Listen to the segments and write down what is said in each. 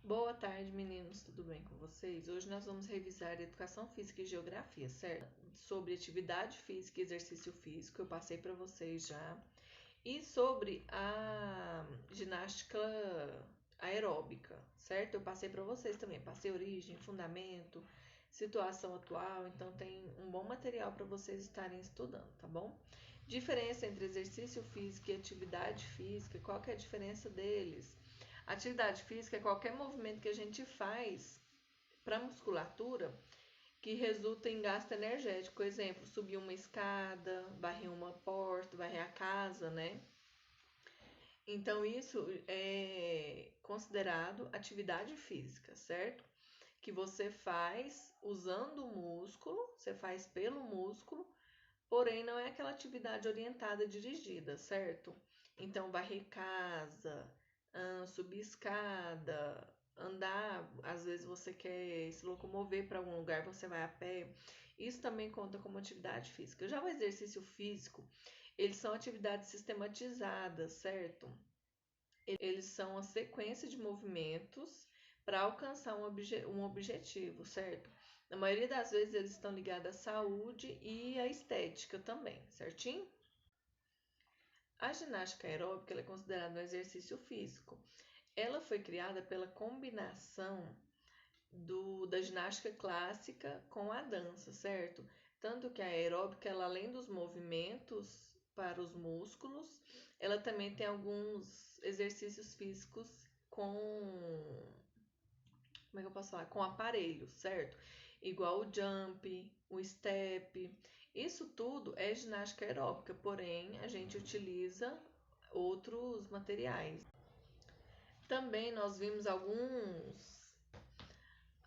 Boa tarde, meninos, tudo bem com vocês? Hoje nós vamos revisar Educação Física e Geografia, certo? Sobre atividade física e exercício físico, eu passei para vocês já. E sobre a ginástica aeróbica, certo? Eu passei para vocês também. Passei origem, fundamento, situação atual, então tem um bom material para vocês estarem estudando, tá bom? Diferença entre exercício físico e atividade física, qual que é a diferença deles? Atividade física é qualquer movimento que a gente faz para musculatura que resulta em gasto energético. Por exemplo, subir uma escada, varrer uma porta, varrer a casa, né? Então, isso é considerado atividade física, certo? Que você faz usando o músculo, você faz pelo músculo, porém não é aquela atividade orientada dirigida, certo? Então, varrer casa, subir escada, andar, às vezes você quer se locomover para algum lugar, você vai a pé. Isso também conta como atividade física. Já o exercício físico, eles são atividades sistematizadas, certo? Eles são a sequência de movimentos para alcançar um objetivo, certo? Na maioria das vezes eles estão ligados à saúde e à estética também, certinho? A ginástica aeróbica é considerada um exercício físico. Ela foi criada pela combinação da ginástica clássica com a dança, certo? Tanto que a aeróbica, ela, além dos movimentos para os músculos, ela também tem alguns exercícios físicos com, como é que eu posso falar? Com aparelhos, certo? Igual o jump, o step. Isso tudo é ginástica aeróbica, porém a gente utiliza outros materiais. Também nós vimos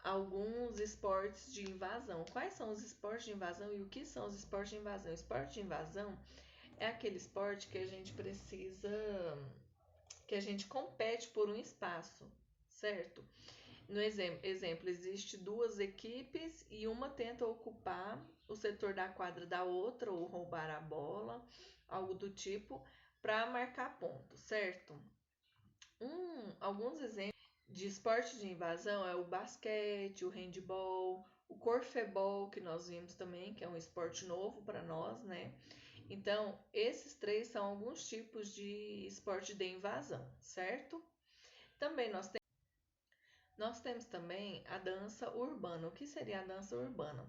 alguns esportes de invasão. Quais são os esportes de invasão e o que são os esportes de invasão? O esporte de invasão é aquele esporte que a gente precisa, que a gente compete por um espaço, certo? No exemplo, existe duas equipes e uma tenta ocupar o setor da quadra da outra ou roubar a bola, algo do tipo, para marcar pontos, certo? Alguns exemplos de esporte de invasão é o basquete, o handball, o corfebol, que nós vimos também, que é um esporte novo para nós, né? Então, esses três são alguns tipos de esporte de invasão, certo? Também nós temos também a dança urbana. O que seria a dança urbana?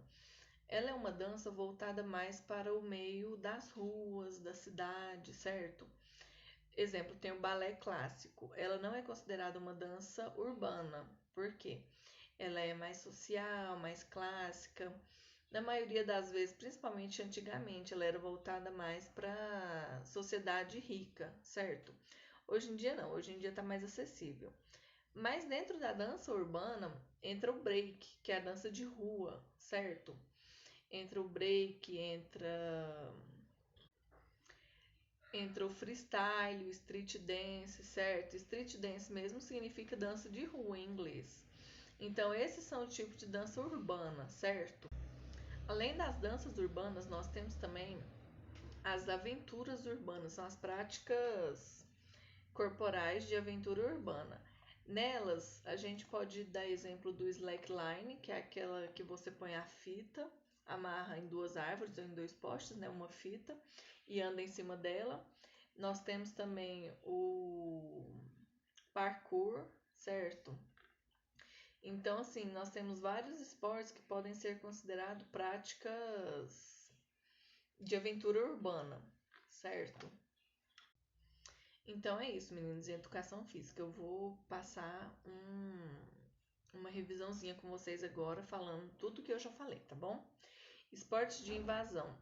Ela é uma dança voltada mais para o meio das ruas, da cidade, certo? Exemplo, tem o balé clássico. Ela não é considerada uma dança urbana. Por quê? Ela é mais social, mais clássica. Na maioria das vezes, principalmente antigamente, ela era voltada mais para a sociedade rica, certo? Hoje em dia não, hoje em dia está mais acessível. Mas dentro da dança urbana entra o break, que é a dança de rua, certo? Entra o break, entra o freestyle, o street dance, certo? Street dance mesmo significa dança de rua em inglês. Então, esses são o tipo de dança urbana, certo? Além das danças urbanas, nós temos também as aventuras urbanas, são as práticas corporais de aventura urbana. Nelas, a gente pode dar exemplo do slackline, que é aquela que você põe a fita, amarra em duas árvores ou em dois postes, né, uma fita, e anda em cima dela. Nós temos também o parkour, certo? Então, assim, nós temos vários esportes que podem ser considerados práticas de aventura urbana, certo? Então é isso, meninos, em educação física. Eu vou passar uma revisãozinha com vocês agora, falando tudo que eu já falei, tá bom? Esportes de invasão.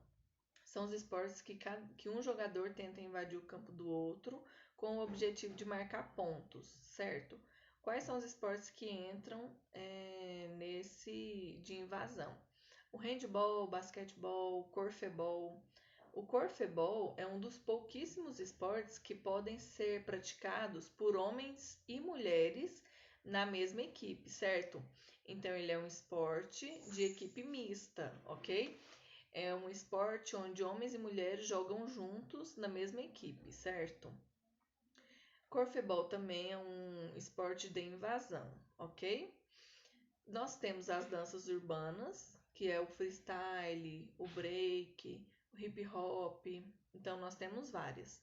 São os esportes que um jogador tenta invadir o campo do outro com o objetivo de marcar pontos, certo? Quais são os esportes que entram nesse de invasão? O handball, o basquetebol, o corfebol. O corfebol é um dos pouquíssimos esportes que podem ser praticados por homens e mulheres na mesma equipe, certo? Então ele é um esporte de equipe mista, ok? É um esporte onde homens e mulheres jogam juntos na mesma equipe, certo? Corfebol também é um esporte de invasão, ok? Nós temos as danças urbanas, que é o freestyle, o break, o hip hop. Então, nós temos várias.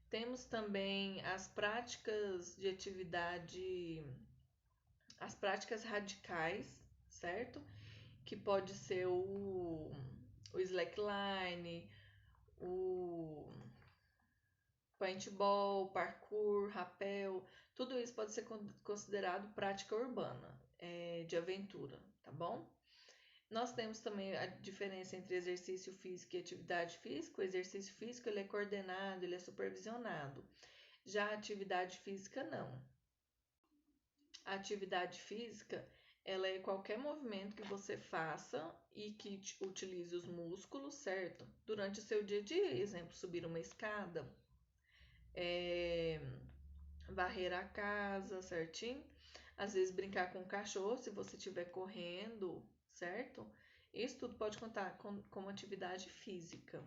Temos também as práticas de atividade, as práticas radicais, certo? Que pode ser o slackline, o paintball, parkour, rapel, tudo isso pode ser considerado prática urbana, de aventura, tá bom? Nós temos também a diferença entre exercício físico e atividade física. O exercício físico ele é coordenado, ele é supervisionado. Já a atividade física não. A atividade física ela é qualquer movimento que você faça e que utilize os músculos, certo? Durante o seu dia a dia, exemplo, subir uma escada, é, varrer a casa, certinho? Às vezes brincar com o cachorro se você estiver correndo, certo? Isso tudo pode contar como atividade física.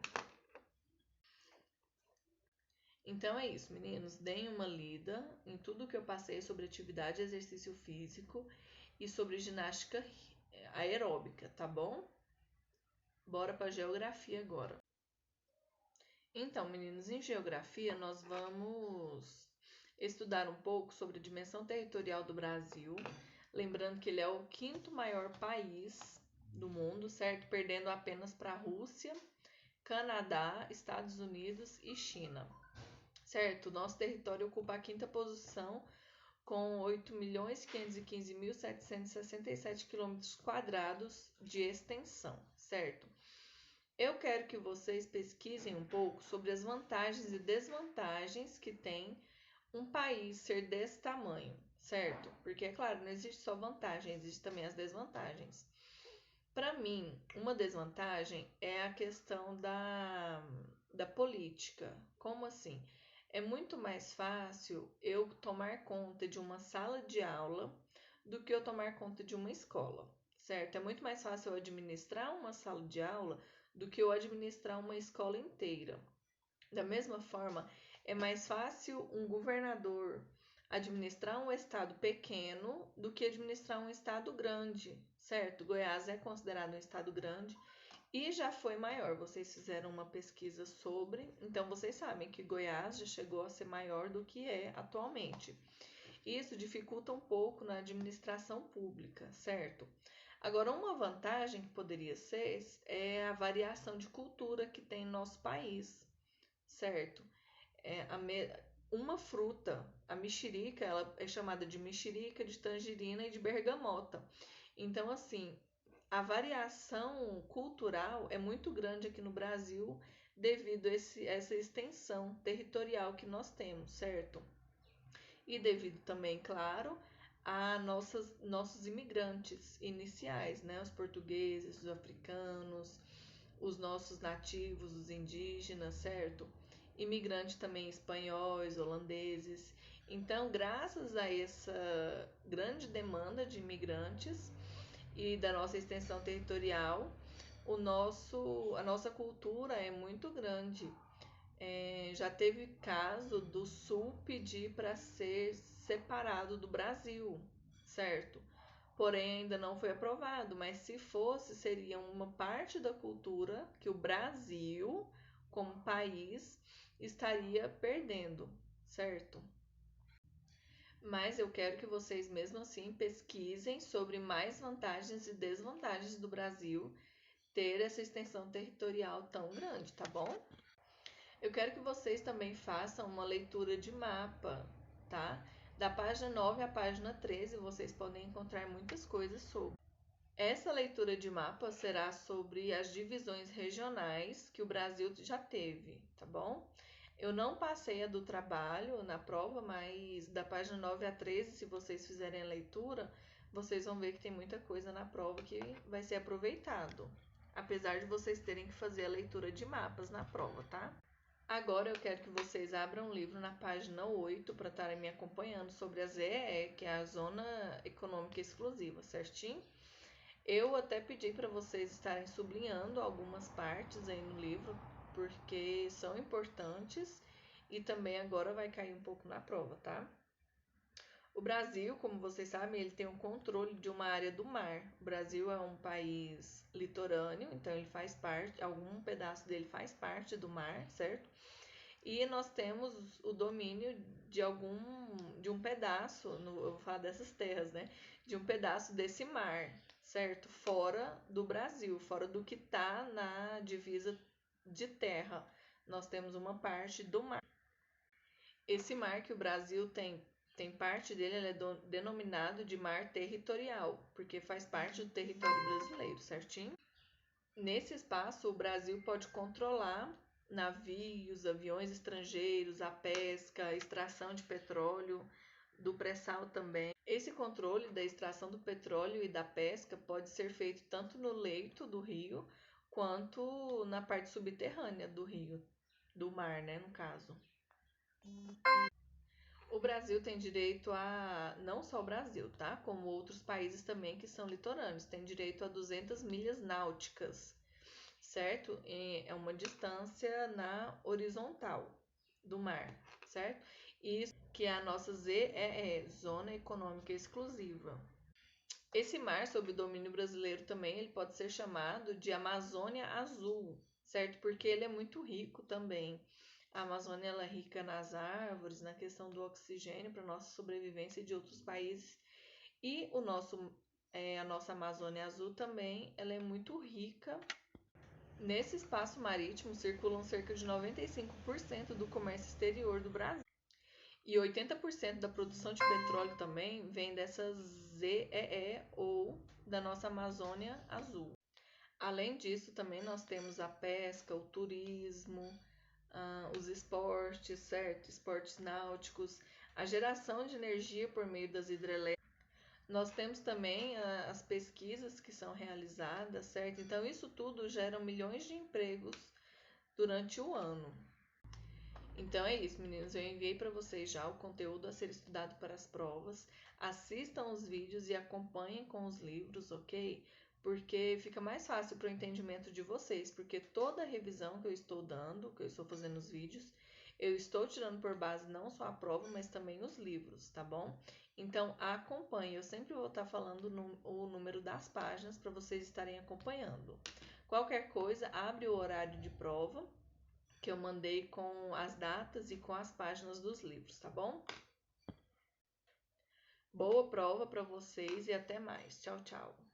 Então é isso, meninos. Deem uma lida em tudo que eu passei sobre atividade e exercício físico e sobre ginástica aeróbica, tá bom? Bora para geografia agora. Então, meninos, em geografia nós vamos estudar um pouco sobre a dimensão territorial do Brasil, lembrando que ele é o quinto maior país do mundo, certo? Perdendo apenas para a Rússia, Canadá, Estados Unidos e China, certo? Nosso território ocupa a quinta posição com 8.515.767 km² de extensão, certo? Eu quero que vocês pesquisem um pouco sobre as vantagens e desvantagens que tem um país ser desse tamanho, certo? Porque, é claro, não existe só vantagem, existe também as desvantagens. Para mim, uma desvantagem é a questão da política. Como assim? É muito mais fácil eu tomar conta de uma sala de aula do que eu tomar conta de uma escola, certo? É muito mais fácil eu administrar uma sala de aula do que eu administrar uma escola inteira. Da mesma forma, é mais fácil um governador administrar um estado pequeno do que administrar um estado grande, certo? Goiás é considerado um estado grande e já foi maior. Vocês fizeram uma pesquisa sobre, então vocês sabem que Goiás já chegou a ser maior do que é atualmente. Isso dificulta um pouco na administração pública, certo? Agora, uma vantagem que poderia ser é a variação de cultura que tem no nosso país, certo? Uma fruta, a mexerica, ela é chamada de mexerica, de tangerina e de bergamota. Então, assim, a variação cultural é muito grande aqui no Brasil devido a essa extensão territorial que nós temos, certo? E devido também, claro, a nossos imigrantes iniciais, né? Os portugueses, os africanos, os nossos nativos, os indígenas, certo? Imigrantes também espanhóis, holandeses. Então, graças a essa grande demanda de imigrantes e da nossa extensão territorial, a nossa cultura é muito grande. Já teve caso do Sul pedir para ser separado do Brasil, certo? Porém, ainda não foi aprovado, mas se fosse, seria uma parte da cultura que o Brasil, como país, estaria perdendo, certo? Mas eu quero que vocês, mesmo assim, pesquisem sobre mais vantagens e desvantagens do Brasil ter essa extensão territorial tão grande, tá bom? Eu quero que vocês também façam uma leitura de mapa, tá? Da página 9 à página 13, vocês podem encontrar muitas coisas sobre. Essa leitura de mapa será sobre as divisões regionais que o Brasil já teve, tá bom? Eu não passei a do trabalho na prova, mas da página 9 a 13, se vocês fizerem a leitura, vocês vão ver que tem muita coisa na prova que vai ser aproveitado. Apesar de vocês terem que fazer a leitura de mapas na prova, tá? Agora eu quero que vocês abram o livro na página 8 para estarem me acompanhando sobre a ZEE, que é a Zona Econômica Exclusiva, certinho? Eu até pedi para vocês estarem sublinhando algumas partes aí no livro, porque são importantes e também agora vai cair um pouco na prova, tá? O Brasil, como vocês sabem, ele tem um controle de uma área do mar. O Brasil é um país litorâneo, então ele faz parte, algum pedaço dele faz parte do mar, certo? E nós temos o domínio de um pedaço, eu vou falar dessas terras, né? De um pedaço desse mar, certo? Fora do Brasil, fora do que está na divisa de terra. Nós temos uma parte do mar. Esse mar que o Brasil tem parte dele, ele é denominado de mar territorial, porque faz parte do território brasileiro, certinho? Nesse espaço, o Brasil pode controlar navios, aviões estrangeiros, a pesca, a extração de petróleo, do pré-sal também. Esse controle da extração do petróleo e da pesca pode ser feito tanto no leito do rio, quanto na parte subterrânea do rio, do mar, né, no caso. O Brasil tem direito a, não só o Brasil, tá? Como outros países também que são litorâneos, tem direito a 200 milhas náuticas, certo? É uma distância na horizontal do mar, certo? Isso que é a nossa ZEE, Zona Econômica Exclusiva. Esse mar sob o domínio brasileiro também, ele pode ser chamado de Amazônia Azul, certo? Porque ele é muito rico também. A Amazônia ela é rica nas árvores, na questão do oxigênio para nossa sobrevivência e de outros países. E a nossa Amazônia Azul também, ela é muito rica. Nesse espaço marítimo circulam cerca de 95% do comércio exterior do Brasil. E 80% da produção de petróleo também vem dessa ZEE ou da nossa Amazônia Azul. Além disso, também nós temos a pesca, o turismo, os esportes, certo? Esportes náuticos, a geração de energia por meio das hidrelétricas. Nós temos também as pesquisas que são realizadas, certo? Então, isso tudo gera milhões de empregos durante o ano. Então é isso, meninos. Eu enviei para vocês já o conteúdo a ser estudado para as provas. Assistam os vídeos e acompanhem com os livros, ok? Porque fica mais fácil para o entendimento de vocês. Porque toda a revisão que eu estou dando, que eu estou fazendo os vídeos, eu estou tirando por base não só a prova, mas também os livros, tá bom? Então acompanhe. Eu sempre vou estar falando o número das páginas para vocês estarem acompanhando. Qualquer coisa, abre o horário de prova que eu mandei com as datas e com as páginas dos livros, tá bom? Boa prova para vocês e até mais. Tchau, tchau.